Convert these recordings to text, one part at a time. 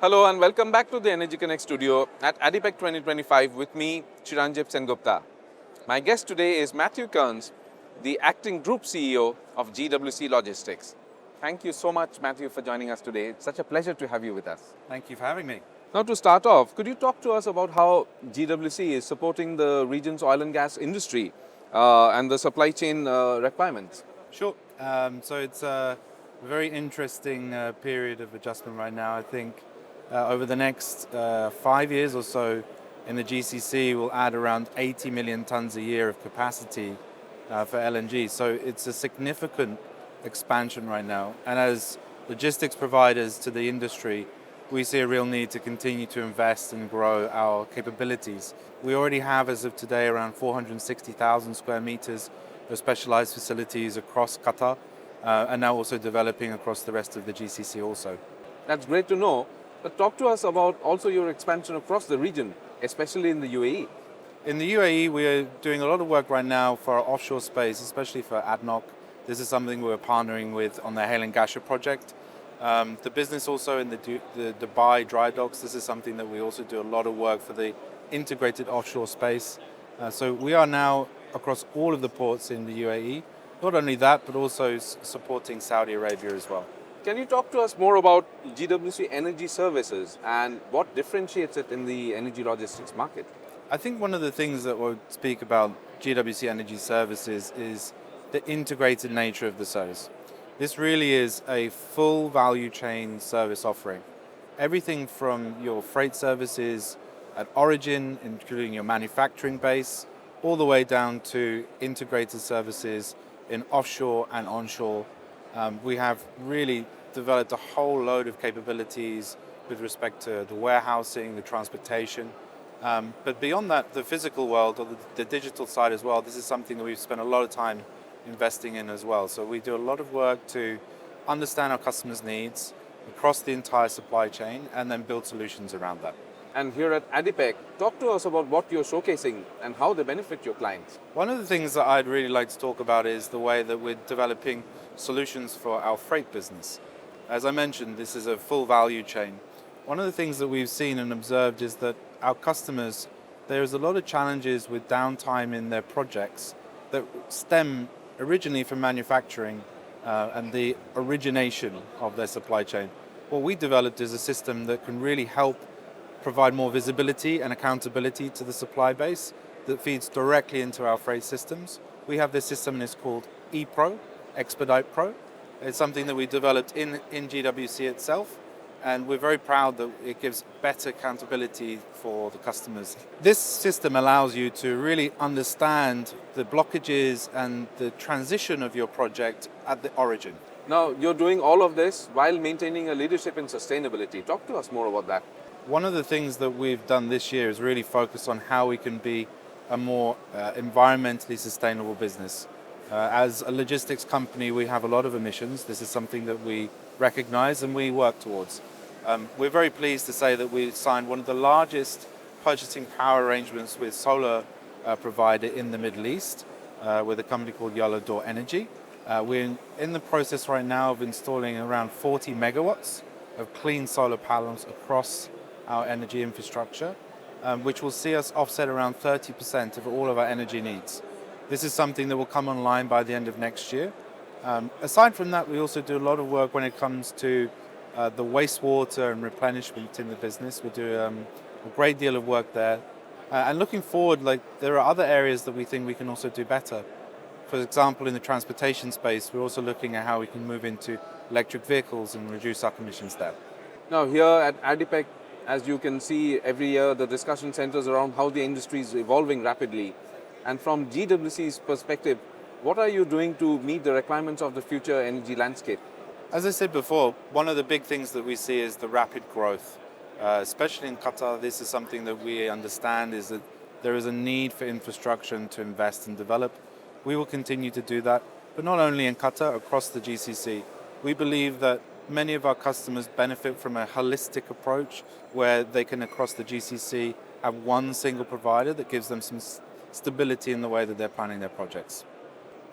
Hello and welcome back to the Energy Connect studio at ADIPEC 2025 with me, Chiranjit Sengupta. My guest today is Matthew Kearns, the acting group CEO of GWC Logistics. Thank you so much, Matthew, for joining us today. It's such a pleasure to have you with us. Thank you for having me. Now, to start off, could you talk to us about how GWC is supporting the region's oil and gas industry and the supply chain requirements? Sure. So it's a very interesting period of adjustment right now. I think over the next 5 years or so in the GCC, we'll add around 80 million tons a year of capacity for LNG. So it's a significant expansion right now. And as logistics providers to the industry, we see a real need to continue to invest and grow our capabilities. We already have, as of today, around 460,000 square meters of specialized facilities across Qatar, and now also developing across the rest of the GCC also. That's great to know. But talk to us about also your expansion across the region, especially in the UAE. In the UAE, we are doing a lot of work right now for our offshore space, especially for ADNOC. This is something we're partnering with on the Hail and Ghasha project. The business also in the Dubai dry docks, this is something that we also do a lot of work for the integrated offshore space. So we are now across all of the ports in the UAE. Not only that, but also supporting Saudi Arabia as well. Can you talk to us more about GWC Energy Services and what differentiates it in the energy logistics market? I think one of the things that we'll speak about GWC Energy Services is the integrated nature of the service. This really is a full value chain service offering. Everything from your freight services at origin, including your manufacturing base, all the way down to integrated services in offshore and onshore. We have really developed a whole load of capabilities with respect to the warehousing, the transportation. But beyond that, the physical world or the digital side as well, this is something that we've spent a lot of time investing in as well. So we do a lot of work to understand our customers' needs across the entire supply chain and then build solutions around that. And here at ADIPEC, talk to us about what you're showcasing and how they benefit your clients. One of the things that I'd really like to talk about is the way that we're developing solutions for our freight business. As I mentioned, this is a full value chain. One of the things that we've seen and observed is that our customers, there's a lot of challenges with downtime in their projects that stem originally from manufacturing and the origination of their supply chain. What we developed is a system that can really help provide more visibility and accountability to the supply base that feeds directly into our freight systems. We have this system and it's called ePro, Expedite Pro. It's something that we developed in GWC itself, and we're very proud that it gives better accountability for the customers. This system allows you to really understand the blockages and the transition of your project at the origin. Now, you're doing all of this while maintaining a leadership in sustainability. Talk to us more about that. One of the things that we've done this year is really focus on how we can be a more environmentally sustainable business. As a logistics company, we have a lot of emissions. This is something that we recognize and we work towards. We're very pleased to say that we signed one of the largest purchasing power arrangements with solar provider in the Middle East with a company called Yalador Energy. We're in the process right now of installing around 40 megawatts of clean solar panels across our energy infrastructure, which will see us offset around 30% of all of our energy needs. This is something that will come online by the end of next year. Aside from that, we also do a lot of work when it comes to the wastewater and replenishment in the business. We do a great deal of work there. And looking forward, there are other areas that we think we can also do better. For example, in the transportation space, we're also looking at how we can move into electric vehicles and reduce our emissions there. Now, here at ADIPEC, as you can see, every year the discussion centers around how the industry is evolving rapidly. And from GWC's perspective, what are you doing to meet the requirements of the future energy landscape? As I said before, one of the big things that we see is the rapid growth. Especially in Qatar, this is something that we understand is that there is a need for infrastructure to invest and develop. We will continue to do that, but not only in Qatar, across the GCC. We believe that many of our customers benefit from a holistic approach where they can, across the GCC, have one single provider that gives them some stability in the way that they're planning their projects.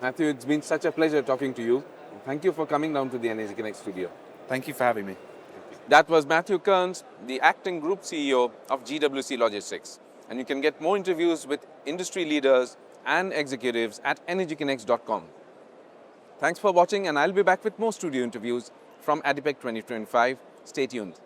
Matthew, it's been such a pleasure talking to you. Thank you for coming down to the Energy Connect studio. Thank you for having me. Thank you. That was Matthew Kearns, the acting group CEO of GWC Logistics. And you can get more interviews with industry leaders and executives at energyconnects.com. Thanks for watching, and I'll be back with more studio interviews from ADIPEC 2025. Stay tuned.